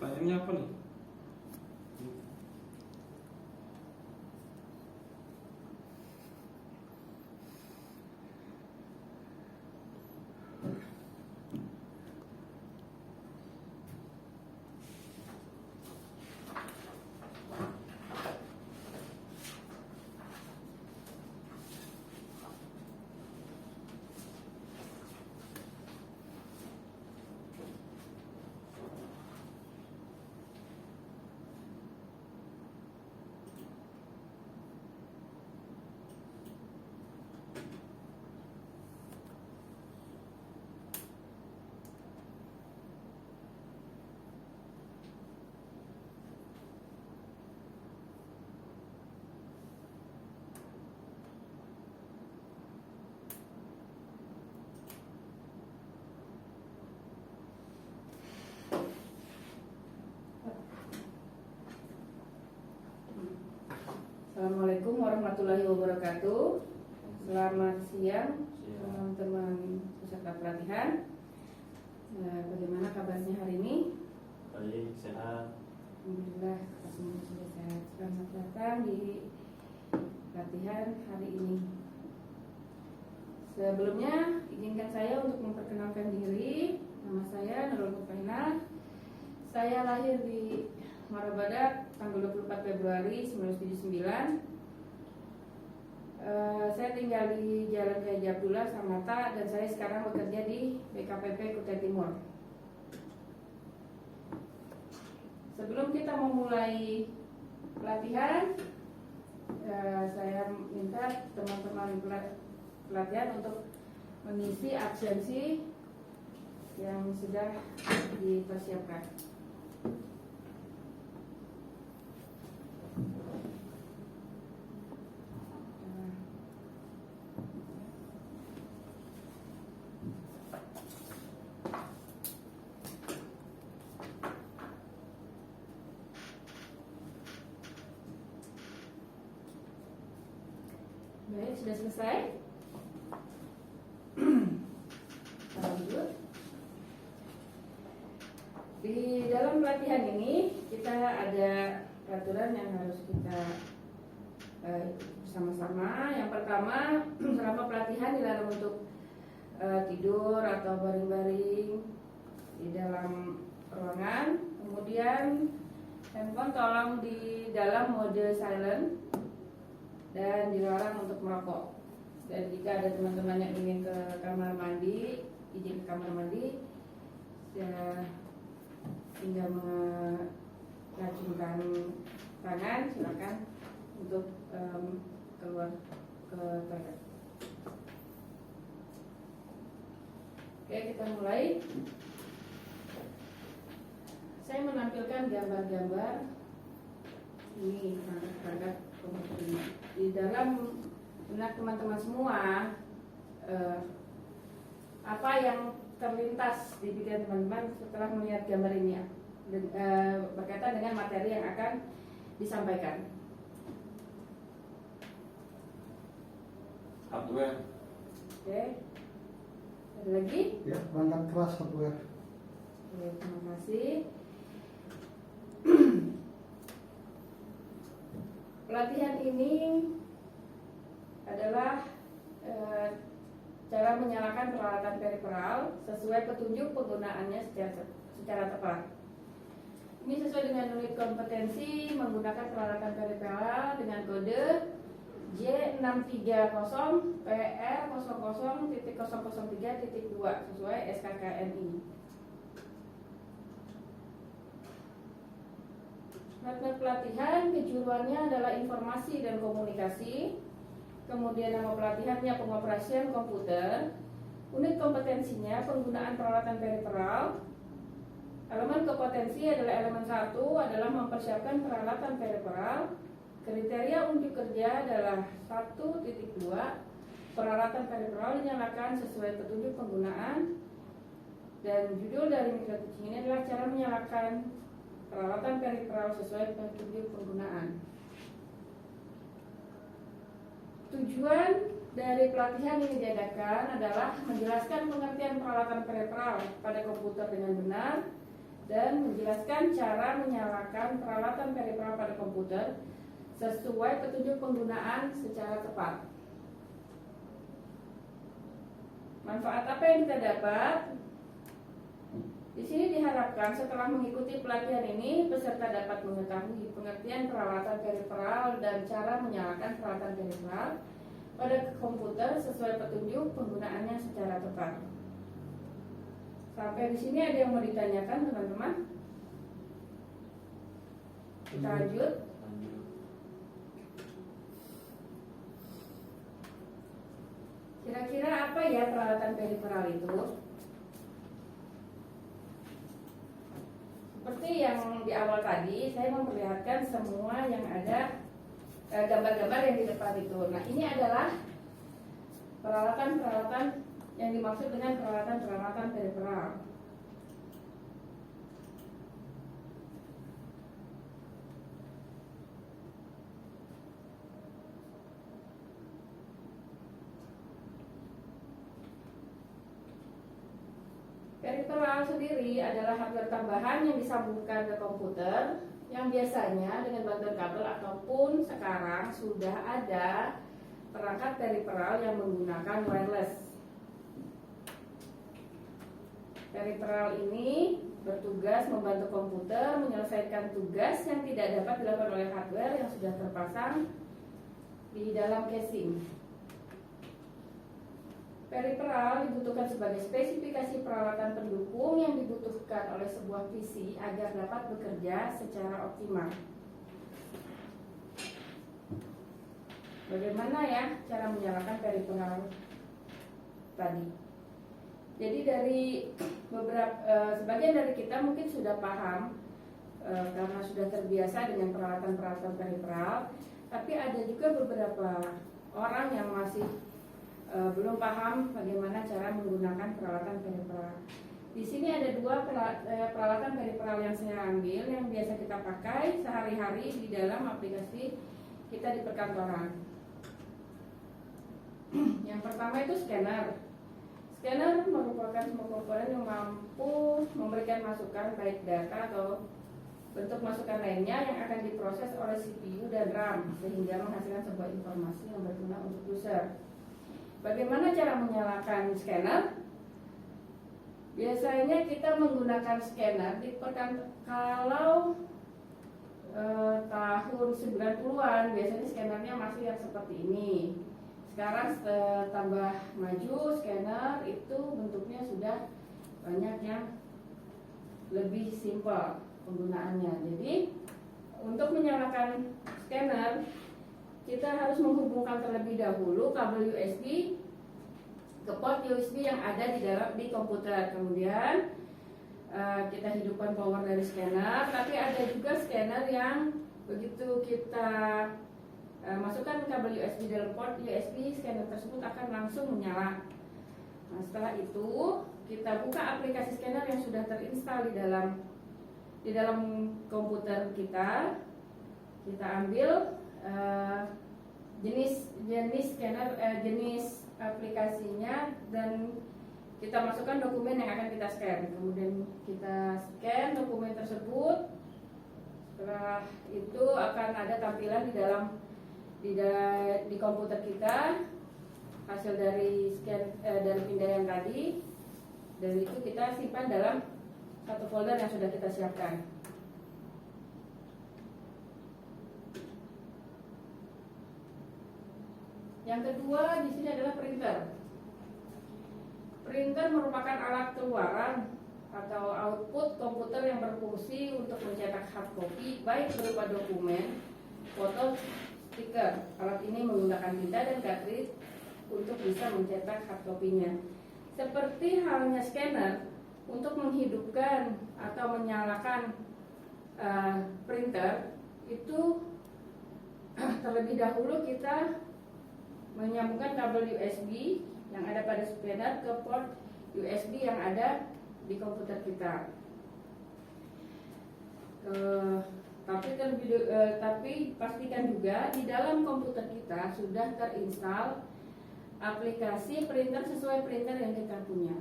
Pertanyaannya apa nih? Assalamualaikum warahmatullahi wabarakatuh. Selamat siang teman-teman peserta pelatihan. Bagaimana kabarnya hari ini? Baik, sehat. Alhamdulillah, kita semua sudah sehat. Selamat datang di pelatihan hari ini. Sebelumnya, izinkan saya untuk memperkenalkan diri. Nama saya Nurul Mufainah. Saya lahir di Marabadak tanggal 24 Februari 1979. Saya tinggal di Jalan Kiai Abdullah, Samata, dan saya sekarang bekerja di BKPP Kutai Timur. Sebelum kita memulai pelatihan, saya minta teman-teman pelatihan untuk mengisi absensi yang sudah dipersiapkan. Baik, sudah selesai. Lanjut. Di dalam pelatihan ini kita ada peraturan yang harus kita bersama-sama. Yang pertama, selama pelatihan dilarang untuk tidur atau baring-baring di dalam ruangan. Kemudian handphone tolong di dalam mode silent dan dilarang untuk merokok. Dan jika ada teman-teman yang ingin ke kamar mandi, izin ke kamar mandi, hingga mengacungkan tangan, silakan untuk keluar ke toilet. Oke, kita mulai. Saya menampilkan gambar-gambar ini perangkat komputer ini. Di dalam benak teman-teman semua, apa yang terlintas di pikiran teman-teman setelah melihat gambar ini berkaitan dengan materi yang akan disampaikan? Hardware. Oke, ada lagi? Ya, perangkat keras hardware. Oke, terima kasih. Pelatihan ini adalah cara menyalakan peralatan periferal sesuai petunjuk penggunaannya secara tepat. Ini sesuai dengan unit kompetensi menggunakan peralatan periferal dengan kode J630 PR00.003.2 sesuai SKKNI. Materi pelatihan kejuruannya adalah informasi dan komunikasi. Kemudian nama pelatihannya pengoperasian komputer. Unit kompetensinya penggunaan peralatan periferal. Elemen kompetensi adalah elemen 1 adalah mempersiapkan peralatan periferal. Kriteria unjuk kerja adalah 1.2 peralatan periferal dinyalakan sesuai petunjuk penggunaan. Dan judul dari mitra teaching ini adalah cara menyalakan peralatan periferal sesuai petunjuk penggunaan. Tujuan dari pelatihan ini diadakan adalah menjelaskan pengertian peralatan periferal pada komputer dengan benar dan menjelaskan cara menyalakan peralatan periferal pada komputer sesuai petunjuk penggunaan secara tepat. Manfaat apa yang kita dapat? Di sini diharapkan setelah mengikuti pelatihan ini, peserta dapat mengetahui pengertian peralatan periferal dan cara menyalakan peralatan periferal pada komputer sesuai petunjuk penggunaannya secara tepat. Sampai di sini ada yang mau ditanyakan, teman-teman? Kita lanjut. Kira-kira apa ya peralatan periferal itu? Seperti yang di awal tadi, saya memperlihatkan semua yang ada gambar-gambar yang di depan itu. Nah, ini adalah peralatan-peralatan yang dimaksud dengan peralatan-peralatan periferal. Periferal sendiri adalah hardware tambahan yang disambungkan ke komputer yang biasanya dengan bantuan kabel ataupun sekarang sudah ada perangkat periferal yang menggunakan wireless. Periferal ini bertugas membantu komputer menyelesaikan tugas yang tidak dapat dilakukan oleh hardware yang sudah terpasang di dalam casing. Periferal dibutuhkan sebagai spesifikasi peralatan pendukung yang dibutuhkan oleh sebuah PC agar dapat bekerja secara optimal. Bagaimana ya cara menyalakan periferal tadi? Jadi dari sebagian dari kita mungkin sudah paham karena sudah terbiasa dengan peralatan-peralatan periferal, tapi ada juga beberapa orang yang masih belum paham bagaimana cara menggunakan peralatan periferal. Di sini ada dua peralatan periferal yang saya ambil yang biasa kita pakai sehari-hari di dalam aplikasi kita di perkantoran. Yang pertama itu scanner. Scanner merupakan sebuah komponen yang mampu memberikan masukan baik data atau bentuk masukan lainnya yang akan diproses oleh CPU dan RAM sehingga menghasilkan sebuah informasi yang berguna untuk user. Bagaimana cara menyalakan scanner? Biasanya kita menggunakan scanner kalau tahun 90-an biasanya scannernya masih yang seperti ini. Sekarang tambah maju scanner itu bentuknya sudah banyak yang lebih simpel penggunaannya. Jadi untuk menyalakan scanner kita harus menghubungkan terlebih dahulu kabel USB ke port USB yang ada di komputer. Kemudian kita hidupkan power dari scanner. Tapi ada juga scanner yang begitu kita masukkan kabel USB dalam port USB, scanner tersebut akan langsung menyala. Nah, setelah itu kita buka aplikasi scanner yang sudah terinstal di dalam komputer kita. Kita ambil jenis scanner, jenis aplikasinya, dan kita masukkan dokumen yang akan kita scan. Kemudian kita scan dokumen tersebut. Setelah itu akan ada tampilan di komputer kita hasil dari scan dari pindaian tadi, dan itu kita simpan dalam satu folder yang sudah kita siapkan. Yang kedua di sini adalah printer. Printer merupakan alat keluaran atau output komputer yang berfungsi untuk mencetak hard copy baik berupa dokumen, foto, stiker. Alat ini menggunakan tinta dan cartridge untuk bisa mencetak hard copy-nya. Seperti halnya scanner, untuk menghidupkan atau menyalakan printer itu terlebih dahulu kita menyambungkan kabel USB yang ada pada scanner ke port USB yang ada di komputer kita. Tapi pastikan juga di dalam komputer kita sudah terinstall aplikasi printer sesuai printer yang kita punya.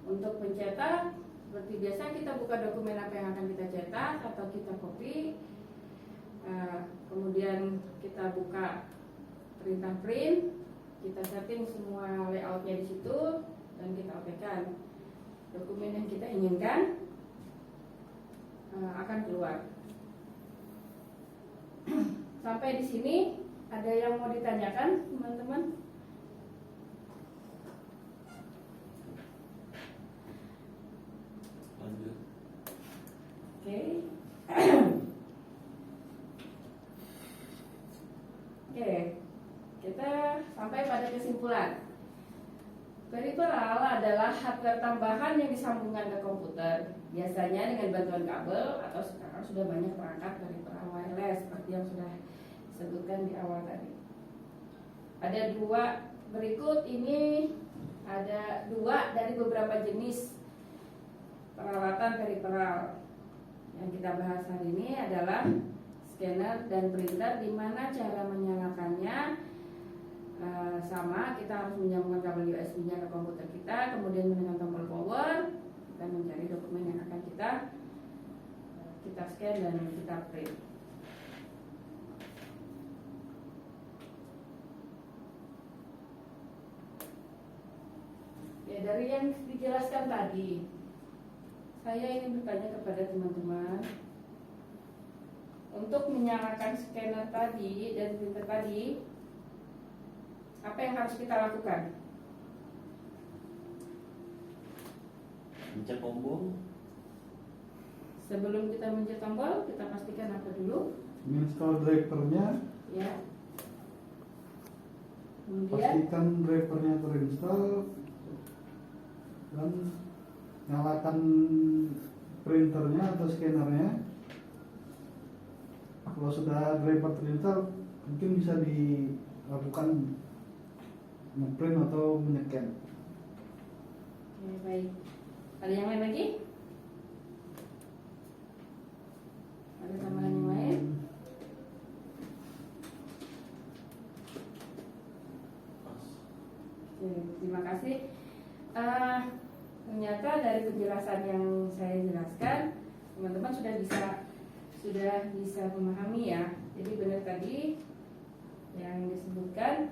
Untuk mencetak seperti biasa kita buka dokumen apa yang akan kita cetak atau kita copy. Kemudian kita buka perintah print, kita setting semua layoutnya di situ dan kita okekan. Dokumen yang kita inginkan akan keluar. Sampai di sini ada yang mau ditanyakan, teman-teman? Lanjut. Oke. Oke, kita sampai pada kesimpulan. Peripheral adalah hardware tambahan yang disambungkan ke komputer, biasanya dengan bantuan kabel atau sekarang sudah banyak perangkat peripheral wireless seperti yang sudah disebutkan di awal tadi. Ada dua berikut ini, ada dua dari beberapa jenis peralatan peripheral. Yang kita bahas hari ini adalah scanner dan printer, di mana cara menyalakannya sama, kita harus menyambungkan kabel USB-nya ke komputer kita, kemudian menekan tombol power dan mencari dokumen yang akan kita scan dan kita print. Ya, dari yang dijelaskan tadi, saya ingin bertanya kepada teman-teman, untuk menyalakan scanner tadi dan printer tadi, apa yang harus kita lakukan? Mencet tombol. Sebelum kita mencet tombol, kita pastikan apa dulu? Install drivernya, Ya. Kemudian pastikan drivernya terinstall dan nyalakan printernya atau scannernya. Kalau sudah driver terinstall, mungkin bisa dilakukan ngeprint atau menyekan. Oke, baik. Ada yang lain lagi? Ada tambahan yang lain? Pas. Oke, terima kasih. Ternyata dari penjelasan yang saya jelaskan, teman-teman sudah bisa memahami ya. Jadi benar tadi yang disebutkan,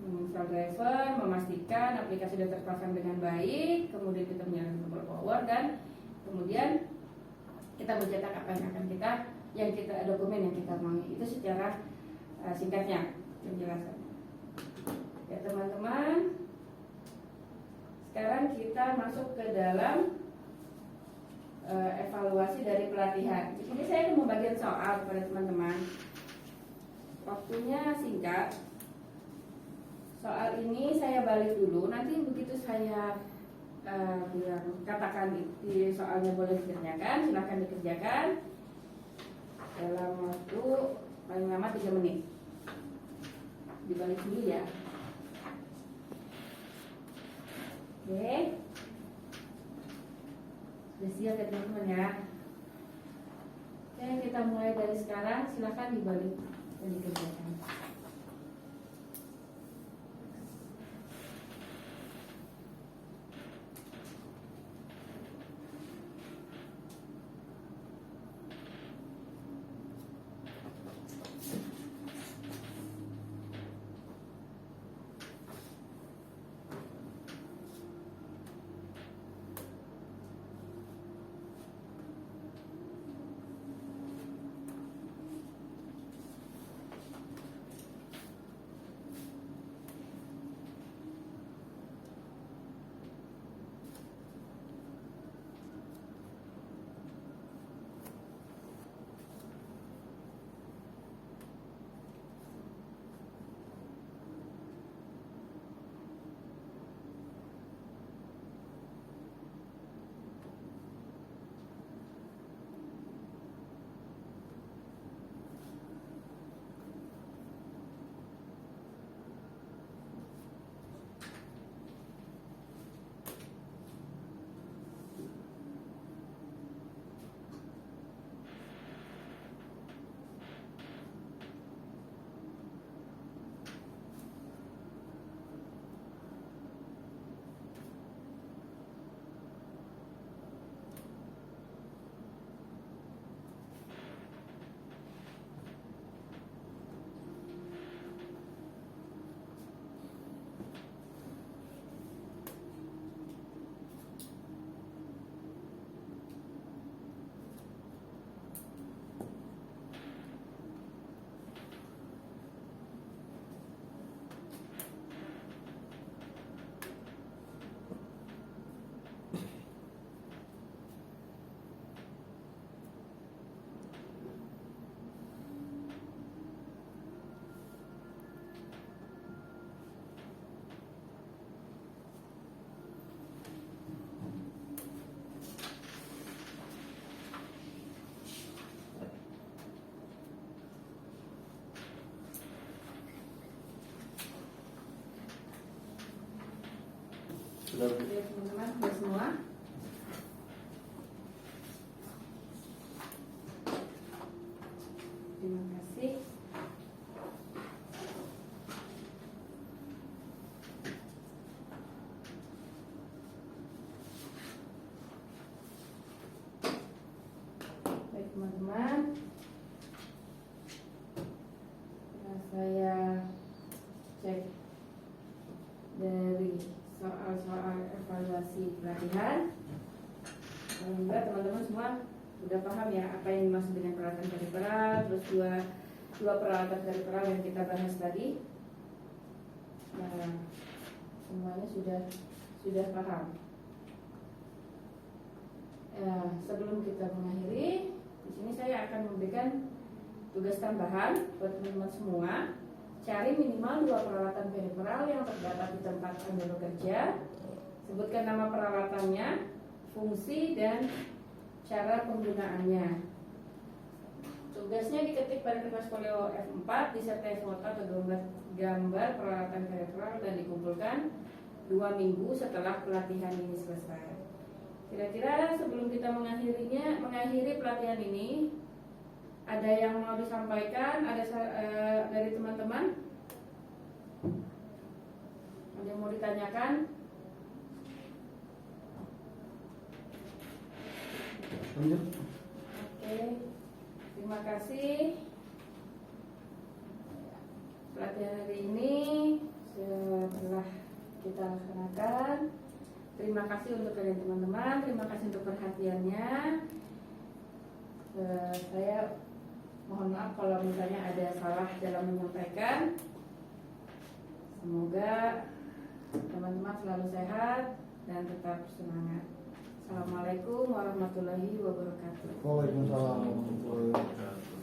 menginstal driver, memastikan aplikasi sudah terpasang dengan baik, kemudian kita menyalakan tombol power, dan kemudian kita mencetak apa yang kita dokumen yang kita mau. Itu secara singkatnya penjelasannya. Ya teman-teman, sekarang kita masuk ke dalam evaluasi dari pelatihan. Ini saya akan membagikan soal kepada teman-teman. Waktunya singkat. Soal ini saya balik dulu. Nanti begitu saya bilang katakan di soalnya boleh dikerjakan, silahkan dikerjakan dalam waktu paling lama 3 menit. Dibalik dulu ya. Oke. Sudah siap ya teman-teman ya. Oke, kita mulai dari sekarang. Silahkan dibalik dan dikerjakan. sudah Bu. Ya teman-teman, sudah semua. Terima kasih. Baik teman-teman, nah, saya cek dari soal-soal evaluasi pelatihan. Alhamdulillah teman-teman semua sudah paham ya apa yang dimaksud dengan peralatan periferal, terus dua peralatan periferal yang kita bahas tadi. Nah, semuanya sudah paham. Sebelum kita mengakhiri, di sini saya akan memberikan tugas tambahan buat teman-teman semua. Cari minimal 2 peralatan periferal yang terdapat di tempat Anda bekerja. Sebutkan nama peralatannya, fungsi, dan cara penggunaannya. Tugasnya diketik pada kertas folio F4, disertai foto atau gambar peralatan periferal dan dikumpulkan 2 minggu setelah pelatihan ini selesai. Kira-kira sebelum kita mengakhiri pelatihan ini, ada yang mau disampaikan? Ada dari teman-teman? Ada yang mau ditanyakan? Lanjut. Oke, terima kasih. Pelatihan hari ini setelah kita laksanakan. Terima kasih untuk kalian teman-teman. Terima kasih untuk perhatiannya. Saya mohon maaf kalau misalnya ada salah dalam menyampaikan. Semoga teman-teman selalu sehat dan tetap semangat. Assalamualaikum warahmatullahi wabarakatuh. Waalaikumsalam warahmatullahi wabarakatuh.